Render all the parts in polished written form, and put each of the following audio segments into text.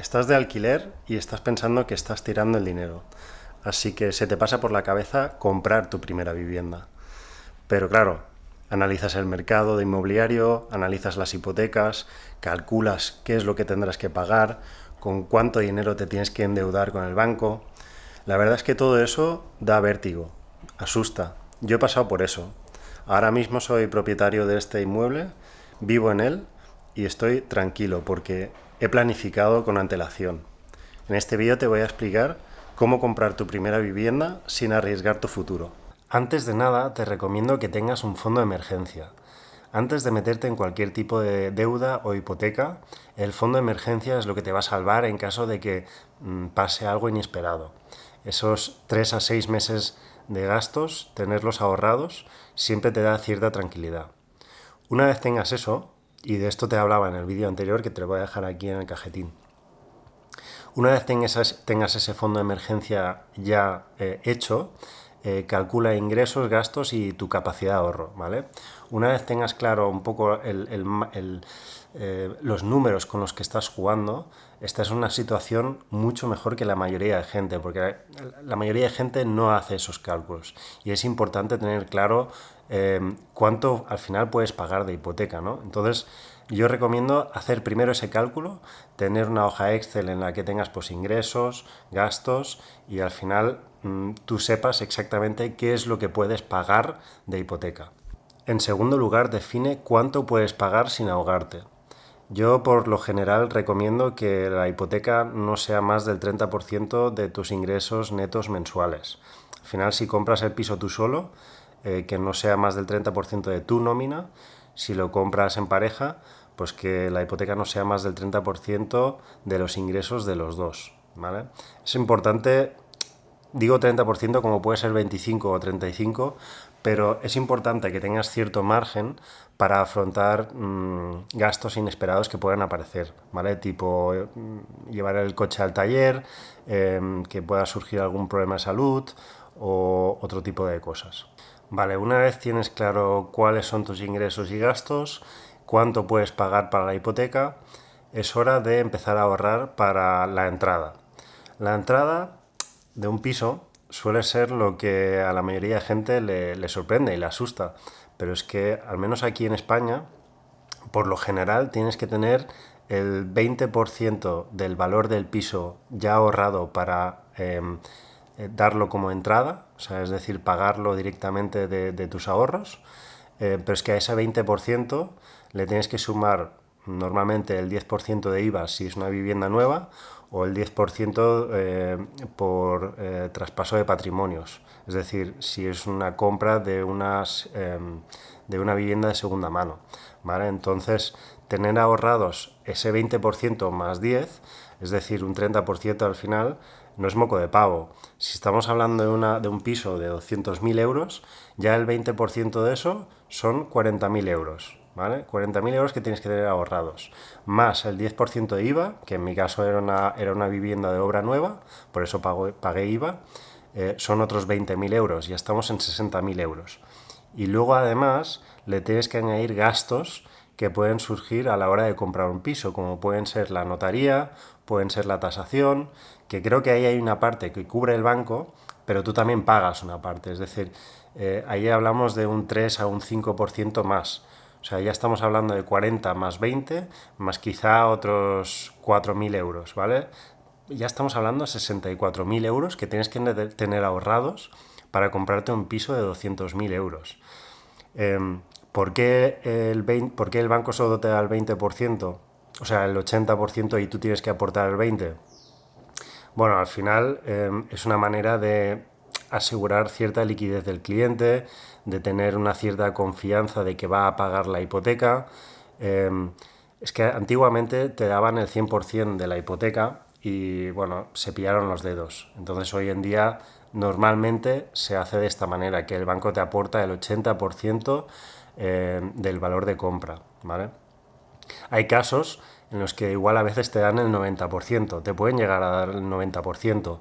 Estás de alquiler y estás pensando que estás tirando el dinero. Así que se te pasa por la cabeza comprar tu primera vivienda. Pero claro, analizas el mercado de inmobiliario, analizas las hipotecas, calculas qué es lo que tendrás que pagar, con cuánto dinero te tienes que endeudar con el banco. La verdad es que todo eso da vértigo, asusta. Yo he pasado por eso. Ahora mismo soy propietario de este inmueble, vivo en él y estoy tranquilo porque he planificado con antelación. En este vídeo te voy a explicar cómo comprar tu primera vivienda sin arriesgar tu futuro. Antes de nada, te recomiendo que tengas un fondo de emergencia. Antes de meterte en cualquier tipo de deuda o hipoteca, el fondo de emergencia es lo que te va a salvar en caso de que pase algo inesperado. Esos 3 a 6 meses de gastos, tenerlos ahorrados, siempre te da cierta tranquilidad. Una vez tengas eso, y de esto te hablaba en el vídeo anterior que te lo voy a dejar aquí en el cajetín, una vez tengas ese fondo de emergencia ya hecho, calcula ingresos, gastos y tu capacidad de ahorro, ¿vale? Una vez tengas claro un poco los números con los que estás jugando, esta es una situación mucho mejor que la mayoría de gente, porque la mayoría de gente no hace esos cálculos y es importante tener claro cuánto al final puedes pagar de hipoteca, ¿no? Entonces, yo recomiendo hacer primero ese cálculo, tener una hoja Excel en la que tengas pues ingresos, gastos y al final tú sepas exactamente qué es lo que puedes pagar de hipoteca. En segundo lugar, define cuánto puedes pagar sin ahogarte. Yo por lo general recomiendo que la hipoteca no sea más del 30% de tus ingresos netos mensuales. Al final, si compras el piso tú solo, que no sea más del 30% de tu nómina. Si lo compras en pareja, pues que la hipoteca no sea más del 30% de los ingresos de los dos, ¿vale? Es importante, digo 30% como puede ser 25 o 35, pero es importante que tengas cierto margen para afrontar gastos inesperados que puedan aparecer, ¿vale? Tipo llevar el coche al taller, que pueda surgir algún problema de salud o otro tipo de cosas. Vale, una vez tienes claro cuáles son tus ingresos y gastos, cuánto puedes pagar para la hipoteca, es hora de empezar a ahorrar para la entrada. La entrada de un piso suele ser lo que a la mayoría de gente le sorprende y le asusta, pero es que al menos aquí en España, por lo general tienes que tener el 20% del valor del piso ya ahorrado para darlo como entrada, o sea, es decir, pagarlo directamente de tus ahorros, pero es que a ese 20% le tienes que sumar normalmente el 10% de IVA si es una vivienda nueva o el 10% por traspaso de patrimonios, es decir, si es una compra de una vivienda de segunda mano, ¿vale? Entonces, tener ahorrados ese 20% más 10, es decir, un 30% al final, no es moco de pavo. Si estamos hablando de un piso de 200.000 euros, ya el 20% de eso son 40.000 euros, ¿vale? 40.000 euros que tienes que tener ahorrados, más el 10% de IVA, que en mi caso era una vivienda de obra nueva, por eso pagué IVA, son otros 20.000 euros, ya estamos en 60.000 euros. Y luego además le tienes que añadir gastos que pueden surgir a la hora de comprar un piso, como pueden ser la notaría, pueden ser la tasación, que creo que ahí hay una parte que cubre el banco, pero tú también pagas una parte, es decir, ahí hablamos de un 3 a un 5% más. O sea, ya estamos hablando de 40 más 20, más quizá otros 4.000 euros, ¿vale? Ya estamos hablando de 64.000 euros que tienes que tener ahorrados para comprarte un piso de 200.000 euros. ¿Por qué el banco solo te da el 20%? O sea, el 80% y tú tienes que aportar el 20%. Bueno, al final es una manera de asegurar cierta liquidez del cliente, de tener una cierta confianza de que va a pagar la hipoteca. Es que antiguamente te daban el 100% de la hipoteca y bueno, se pillaron los dedos. Entonces hoy en día normalmente se hace de esta manera, que el banco te aporta el 80% del valor de compra, ¿vale? Hay casos en los que igual a veces te dan el 90%, te pueden llegar a dar el 90%,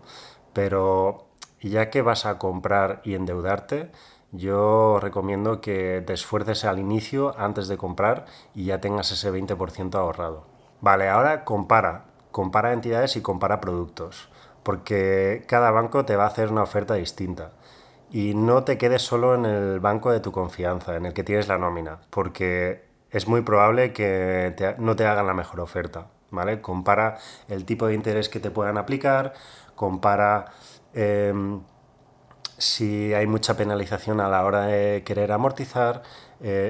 pero ya que vas a comprar y endeudarte, yo recomiendo que te esfuerces al inicio antes de comprar y ya tengas ese 20% ahorrado. Vale, ahora compara compara entidades y compara productos, porque cada banco te va a hacer una oferta distinta. Y no te quedes solo en el banco de tu confianza, en el que tienes la nómina, porque es muy probable que no te hagan la mejor oferta, ¿vale? Compara el tipo de interés que te puedan aplicar, compara si hay mucha penalización a la hora de querer amortizar,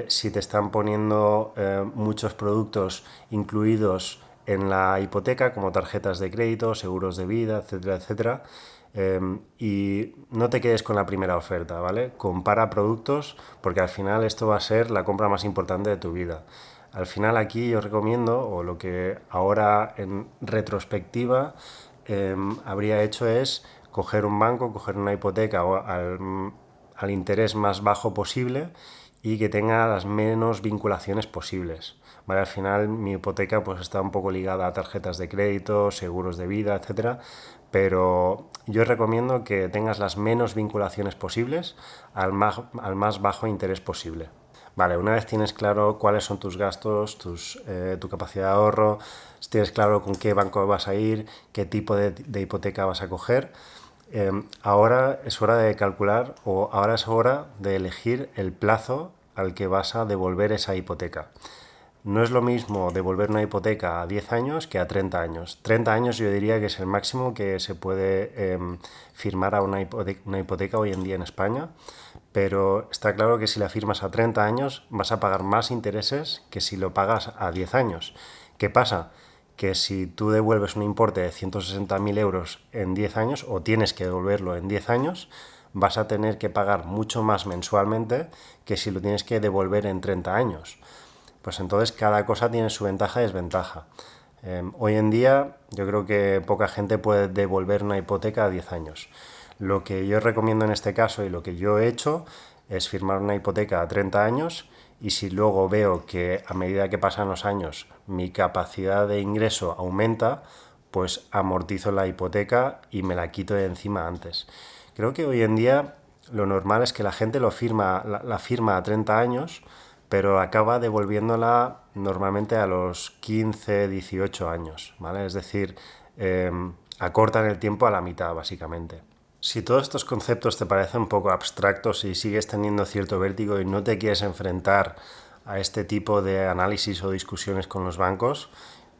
si te están poniendo muchos productos incluidos en la hipoteca, como tarjetas de crédito, seguros de vida, etcétera, etcétera. Y no te quedes con la primera oferta, ¿vale? Compara productos, porque al final esto va a ser la compra más importante de tu vida. Al final aquí yo recomiendo, o lo que ahora en retrospectiva habría hecho es coger un banco, coger una hipoteca al interés más bajo posible y que tenga las menos vinculaciones posibles. ¿Vale? Al final mi hipoteca pues está un poco ligada a tarjetas de crédito, seguros de vida, etcétera, pero yo recomiendo que tengas las menos vinculaciones posibles al más bajo interés posible. Vale, una vez tienes claro cuáles son tus gastos, tu capacidad de ahorro, tienes claro con qué banco vas a ir, qué tipo de hipoteca vas a coger, ahora es hora de calcular o ahora es hora de elegir el plazo al que vas a devolver esa hipoteca. No es lo mismo devolver una hipoteca a 10 años que a 30 años. 30 años yo diría que es el máximo que se puede firmar a una hipoteca hoy en día en España, pero está claro que si la firmas a 30 años vas a pagar más intereses que si lo pagas a 10 años. ¿Qué pasa? Que si tú devuelves un importe de 160.000 euros en 10 años o tienes que devolverlo en 10 años, vas a tener que pagar mucho más mensualmente que si lo tienes que devolver en 30 años. Pues entonces cada cosa tiene su ventaja y desventaja. Hoy en día yo creo que poca gente puede devolver una hipoteca a 10 años. Lo que yo recomiendo en este caso y lo que yo he hecho es firmar una hipoteca a 30 años y si luego veo que a medida que pasan los años mi capacidad de ingreso aumenta, pues amortizo la hipoteca y me la quito de encima antes. Creo que hoy en día lo normal es que la gente la firma a 30 años, pero acaba devolviéndola normalmente a los 15, 18 años, ¿vale? Es decir, acortan el tiempo a la mitad, básicamente. Si todos estos conceptos te parecen un poco abstractos y sigues teniendo cierto vértigo y no te quieres enfrentar a este tipo de análisis o discusiones con los bancos,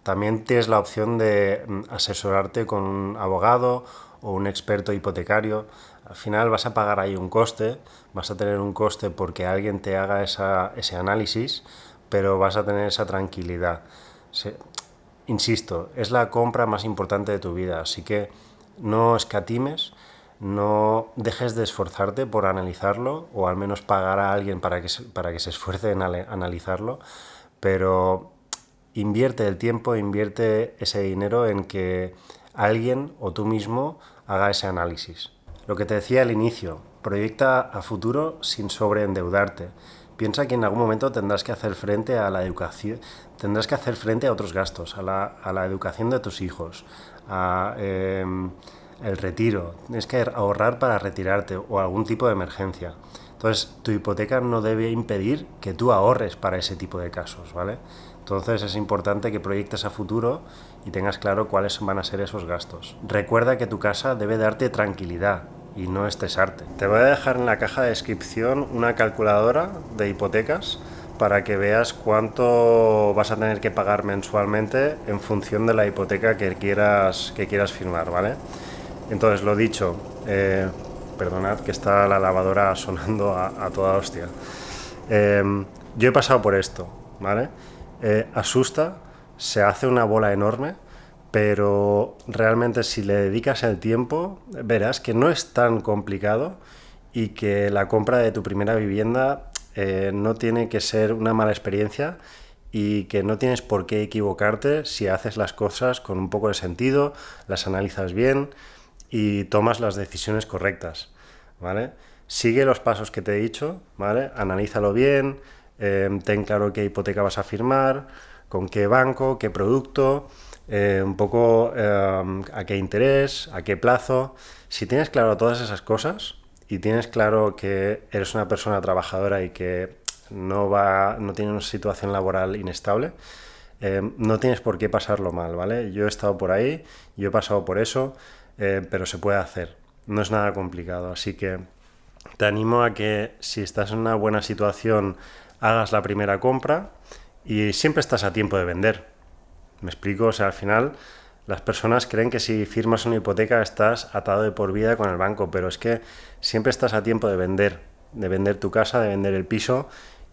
también tienes la opción de asesorarte con un abogado o un experto hipotecario. Al final vas a pagar ahí un coste, vas a tener un coste porque alguien te haga ese análisis, pero vas a tener esa tranquilidad. Insisto, es la compra más importante de tu vida, así que no escatimes, no dejes de esforzarte por analizarlo o al menos pagar a alguien para que se esfuerce en analizarlo, pero invierte el tiempo, invierte ese dinero en que alguien o tú mismo haga ese análisis. Lo que te decía al inicio, proyecta a futuro sin sobreendeudarte. Piensa que en algún momento tendrás que hacer frente a la educación, tendrás que hacer frente a otros gastos, a la educación de tus hijos, el retiro, tienes que ahorrar para retirarte o algún tipo de emergencia. Entonces, tu hipoteca no debe impedir que tú ahorres para ese tipo de casos, ¿vale? Entonces es importante que proyectes a futuro y tengas claro cuáles van a ser esos gastos. Recuerda que tu casa debe darte tranquilidad y no estresarte. Te voy a dejar en la caja de descripción una calculadora de hipotecas para que veas cuánto vas a tener que pagar mensualmente en función de la hipoteca que quieras firmar, ¿vale? Entonces, lo dicho, perdonad que está la lavadora sonando a toda hostia. Yo he pasado por esto, ¿vale? Asusta, se hace una bola enorme, pero realmente si le dedicas el tiempo, verás que no es tan complicado y que la compra de tu primera vivienda no tiene que ser una mala experiencia y que no tienes por qué equivocarte si haces las cosas con un poco de sentido, las analizas bien y tomas las decisiones correctas, ¿vale? Sigue los pasos que te he dicho, ¿vale? Analízalo bien, ten claro qué hipoteca vas a firmar, con qué banco, qué producto, un poco a qué interés, a qué plazo. Si tienes claro todas esas cosas y tienes claro que eres una persona trabajadora y que no tiene una situación laboral inestable, no tienes por qué pasarlo mal, ¿vale? Yo he estado por ahí, yo he pasado por eso, pero se puede hacer. No es nada complicado, así que te animo a que si estás en una buena situación hagas la primera compra y siempre estás a tiempo de vender. ¿Me explico? O sea, al final las personas creen que si firmas una hipoteca estás atado de por vida con el banco, pero es que siempre estás a tiempo de vender tu casa, de vender el piso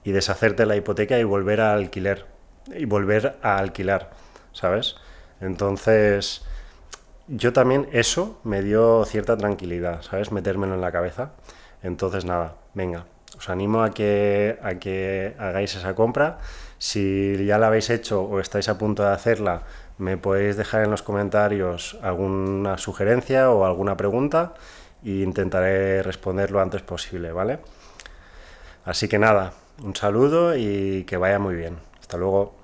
y deshacerte de la hipoteca y volver a alquiler y volver a alquilar, ¿sabes? Entonces, yo también eso me dio cierta tranquilidad, ¿sabes? Metérmelo en la cabeza. Entonces, nada, venga, os animo a que hagáis esa compra. Si ya la habéis hecho o estáis a punto de hacerla, me podéis dejar en los comentarios alguna sugerencia o alguna pregunta e intentaré responder lo antes posible, ¿vale? Así que nada, un saludo y que vaya muy bien. Hasta luego.